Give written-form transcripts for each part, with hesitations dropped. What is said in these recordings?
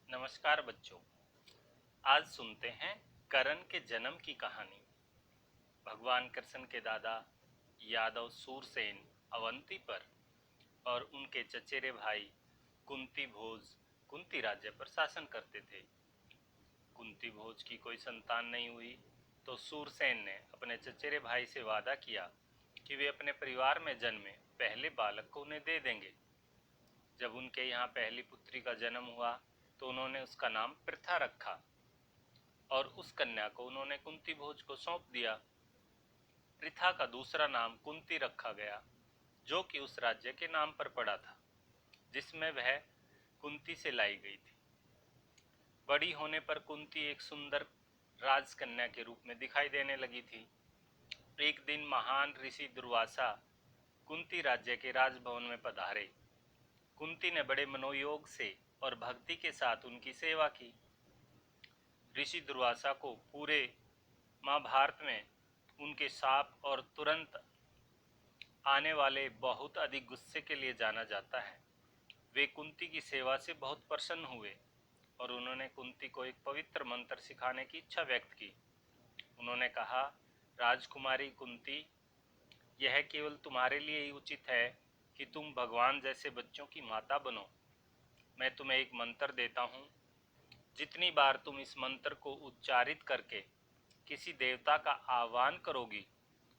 नमस्कार बच्चों। आज सुनते हैं करण के जन्म की कहानी। भगवान कृष्ण के दादा यादव सूरसेन अवंती पर और उनके चचेरे भाई कुंती भोज कुंती राज्य पर शासन करते थे। कुंती भोज की कोई संतान नहीं हुई तो सूरसेन ने अपने चचेरे भाई से वादा किया कि वे अपने परिवार में जन्मे पहले बालक को उन्हें दे देंगे। जब उनके यहाँ पहली पुत्री का जन्म हुआ तो उन्होंने उसका नाम पृथा रखा और उस कन्या को उन्होंने कुंती भोज को सौंप दिया। पृथा का दूसरा नाम कुंती रखा गया, जो कि उस राज्य के नाम पर पड़ा था जिसमें वह कुंती से लाई गई थी। बड़ी होने पर कुंती एक सुंदर राजकन्या के रूप में दिखाई देने लगी थी। एक दिन महान ऋषि दुर्वासा कुंती राज्य के राजभवन में पधारे। कुंती ने बड़े मनोयोग से और भक्ति के साथ उनकी सेवा की। ऋषि दुर्वासा को पूरे महाभारत में उनके शाप और तुरंत आने वाले बहुत अधिक गुस्से के लिए जाना जाता है। वे कुंती की सेवा से बहुत प्रसन्न हुए और उन्होंने कुंती को एक पवित्र मंत्र सिखाने की इच्छा व्यक्त की। उन्होंने कहा, राजकुमारी कुंती, यह केवल तुम्हारे लिए ही उचित है कि तुम भगवान जैसे बच्चों की माता बनो। मैं तुम्हें एक मंत्र देता हूँ। जितनी बार तुम इस मंत्र को उच्चारित करके किसी देवता का आह्वान करोगी,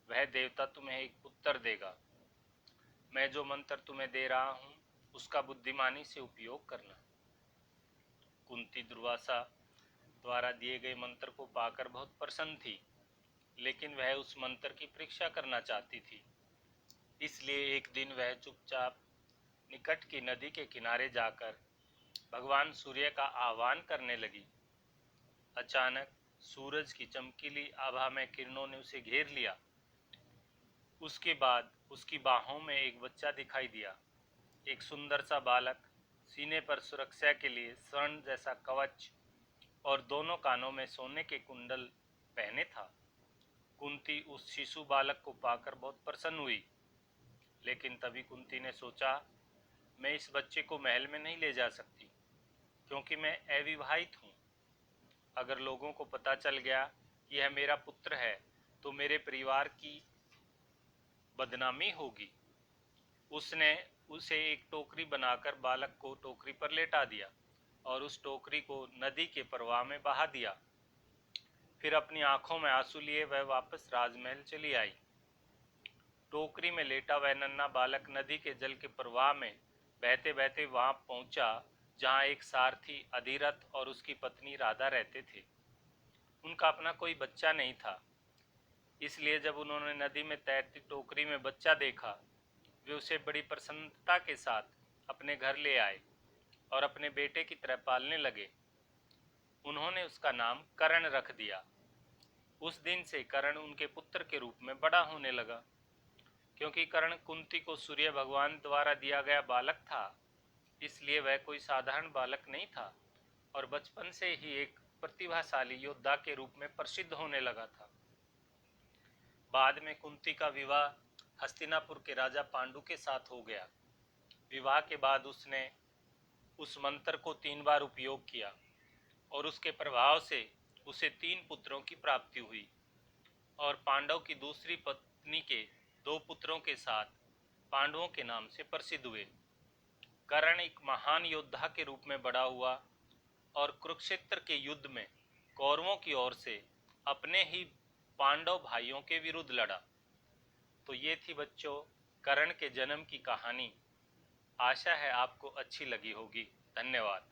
वह देवता तुम्हें एक पुत्र देगा। मैं जो मंत्र तुम्हें दे रहा हूँ उसका बुद्धिमानी से उपयोग करना। कुंती दुर्वासा द्वारा दिए गए मंत्र को पाकर बहुत प्रसन्न थी, लेकिन वह उस मंत्र की परीक्षा करना चाहती थी। इसलिए एक दिन वह चुपचाप निकट की नदी के किनारे जाकर भगवान सूर्य का आह्वान करने लगी। अचानक सूरज की चमकीली आभा में किरणों ने उसे घेर लिया। उसके बाद उसकी बाहों में एक बच्चा दिखाई दिया। एक सुंदर सा बालक, सीने पर सुरक्षा के लिए स्वर्ण जैसा कवच और दोनों कानों में सोने के कुंडल पहने था। कुंती उस शिशु बालक को पाकर बहुत प्रसन्न हुई, लेकिन तभी कुंती ने सोचा, मैं इस बच्चे को महल में नहीं ले जा सकती क्योंकि मैं अविवाहित हूँ। अगर लोगों को पता चल गया कि यह मेरा पुत्र है तो मेरे परिवार की बदनामी होगी। उसने उसे एक टोकरी बनाकर बालक को टोकरी पर लेटा दिया और उस टोकरी को नदी के प्रवाह में बहा दिया। फिर अपनी आंखों में आंसू लिए वह वापस राजमहल चली आई। टोकरी में लेटा वह नन्हा बालक नदी के जल के प्रवाह में बहते बहते वहां पहुंचा जहां एक सारथी अधिरथ और उसकी पत्नी राधा रहते थे। उनका अपना कोई बच्चा नहीं था, इसलिए जब उन्होंने नदी में तैरती टोकरी में बच्चा देखा, वे उसे बड़ी प्रसन्नता के साथ अपने घर ले आए और अपने बेटे की तरह पालने लगे। उन्होंने उसका नाम करण रख दिया। उस दिन से करण उनके पुत्र के रूप में बड़ा होने लगा। क्योंकि कर्ण कुंती को सूर्य भगवान द्वारा दिया गया बालक था, इसलिए वह कोई साधारण बालक नहीं था और बचपन से ही एक प्रतिभाशाली योद्धा के रूप में प्रसिद्ध होने लगा था। बाद में कुंती का विवाह हस्तिनापुर के राजा पांडु के साथ हो गया। विवाह के बाद उसने उस मंत्र को 3 बार उपयोग किया और उसके प्रभाव से उसे 3 पुत्रों की प्राप्ति हुई और पांडव की दूसरी पत्नी के 2 पुत्रों के साथ पांडवों के नाम से प्रसिद्ध हुए। कर्ण एक महान योद्धा के रूप में बड़ा हुआ और कुरुक्षेत्र के युद्ध में कौरवों की ओर से अपने ही पांडव भाइयों के विरुद्ध लड़ा। तो ये थी बच्चों कर्ण के जन्म की कहानी। आशा है आपको अच्छी लगी होगी। धन्यवाद।